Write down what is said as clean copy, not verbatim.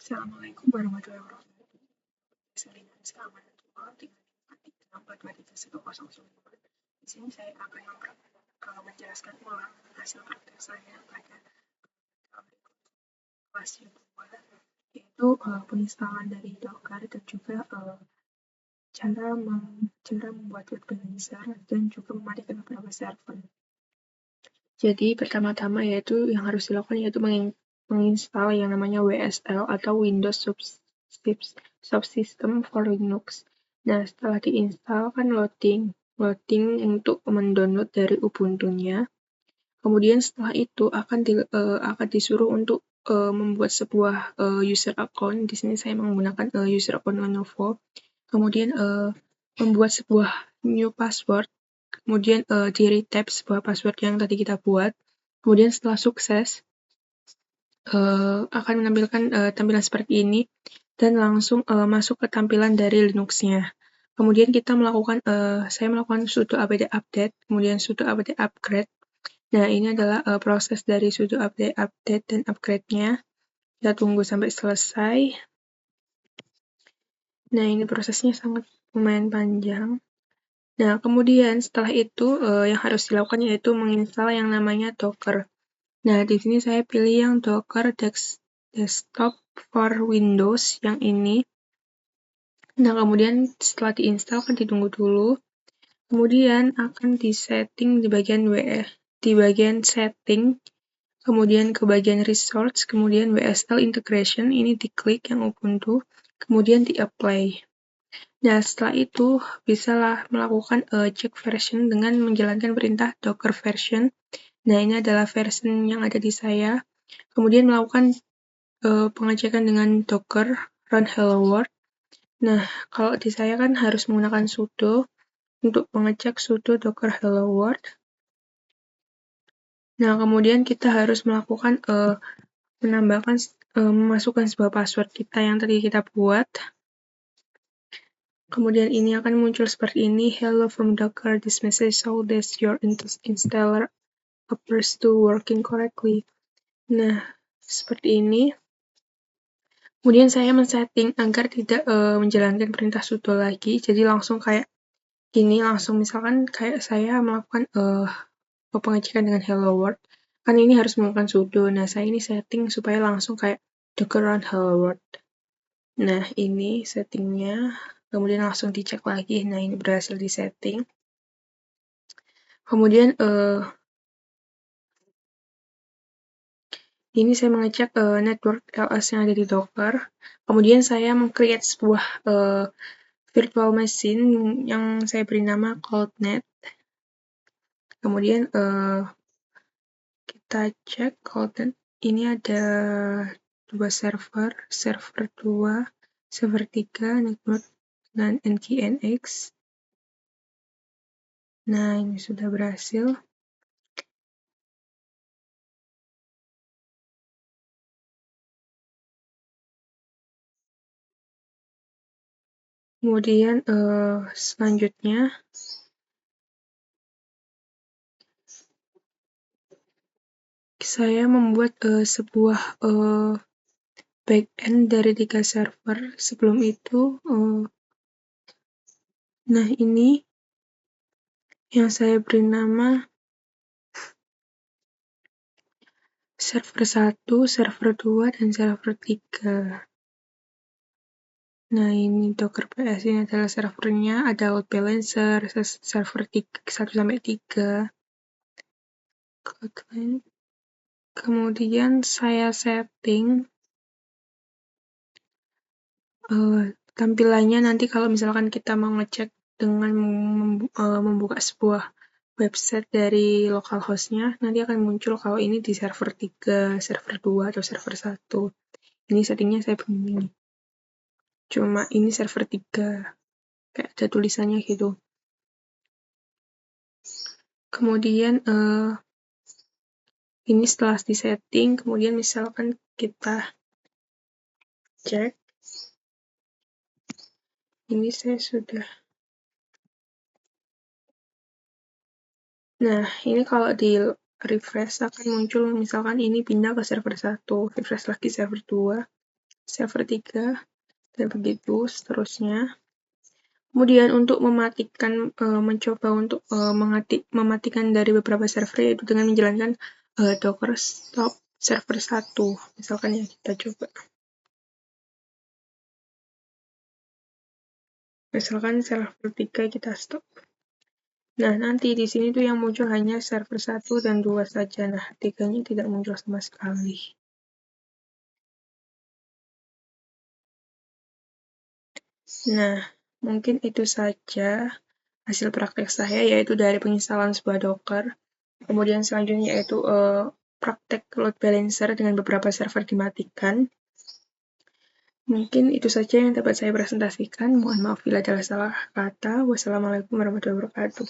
Assalamualaikum warahmatullahi wabarakatuh. Saya Linaris Keamanan Tua 343643105. Di sini saya akan menjelaskan ulang hasil praktek saya pada kelas yang kedua, yaitu penginstalan dari Docker dan juga cara membuat web organizer dan juga mematikan beberapa server. Jadi pertama-tama yaitu yang harus dilakukan yaitu menginstal yang namanya WSL atau Windows Subsystem for Linux. Nah, setelah diinstal kan loading untuk mendownload dari Ubuntu-nya. Kemudian setelah itu akan disuruh untuk membuat sebuah user account. Di sini saya menggunakan user account Lenovo. Kemudian membuat sebuah new password. Kemudian di-retype sebuah password yang tadi kita buat. Kemudian setelah sukses, akan menampilkan tampilan seperti ini dan langsung masuk ke tampilan dari Linux-nya. Kemudian kita saya melakukan sudo apt update, kemudian sudo apt upgrade. Nah, ini adalah proses dari sudo apt update dan upgrade-nya. Kita tunggu sampai selesai. Nah, ini prosesnya sangat lumayan panjang. Nah, kemudian setelah itu yang harus dilakukan yaitu menginstal yang namanya Docker. Nah, di sini saya pilih yang Docker Desktop for Windows yang ini. Nah, kemudian setelah diinstal kan ditunggu dulu. Kemudian akan disetting di bagian setting, kemudian ke bagian resource, kemudian WSL integration, ini diklik yang Ubuntu, kemudian di-apply. Nah, setelah itu bisalah melakukan check version dengan menjalankan perintah docker version. Nah, ini adalah version yang ada di saya. Kemudian melakukan pengecekan dengan docker run hello world. Nah, kalau di saya kan harus menggunakan sudo untuk mengecek sudo docker hello world. Nah, kemudian kita harus melakukan memasukkan sebuah password kita yang tadi kita buat. Kemudian ini akan muncul seperti ini, hello from Docker, this message shows that your installer appears to working correctly. Nah, seperti ini. Kemudian saya men-setting agar tidak menjalankan perintah sudo lagi, jadi langsung kayak gini, langsung misalkan kayak saya melakukan pengecekan dengan hello world, kan ini harus menggunakan sudo. Nah, saya ini setting supaya langsung kayak docker run hello world. Nah, ini settingnya, kemudian langsung dicek lagi. Nah, ini berhasil disetting. Kemudian ini saya mengecek network LS yang ada di Docker. Kemudian saya meng-create sebuah virtual machine yang saya beri nama ColdNet. Kemudian kita cek ColdNet. Ini ada 2 server 2, server 3, network, dan NKNX. Nah, ini sudah berhasil. Kemudian selanjutnya saya membuat sebuah backend dari 3 server. Sebelum itu, nah ini yang saya beri nama server 1, server 2, dan server 3. Nah, ini Docker PS ini adalah servernya, ada load balancer, server 1-3. Kemudian saya setting tampilannya nanti kalau misalkan kita mau ngecek dengan membuka sebuah website dari localhost-nya, nanti akan muncul kalau ini di server 3, server 2, atau server 1. Ini settingnya saya begini. Cuma ini server 3. Kayak ada tulisannya gitu. Kemudian ini setelah disetting, kemudian misalkan kita cek. Ini saya sudah. Nah, ini kalau di refresh akan muncul misalkan ini pindah ke server 1, refresh lagi server 2. server 3, dan begitu seterusnya. Kemudian untuk mencoba untuk mematikan dari beberapa server, yaitu dengan menjalankan docker stop server 1. Misalkan ya, kita coba. Misalkan server 3 kita stop. Nah, nanti di sini tuh yang muncul hanya server 1 dan 2 saja. Nah, 3-nya tidak muncul sama sekali. Nah, mungkin itu saja hasil praktek saya, yaitu dari penginstalan sebuah Docker. Kemudian selanjutnya yaitu praktek load balancer dengan beberapa server dimatikan. Mungkin itu saja yang dapat saya presentasikan. Mohon maaf bila ada salah kata. Wassalamualaikum warahmatullahi wabarakatuh.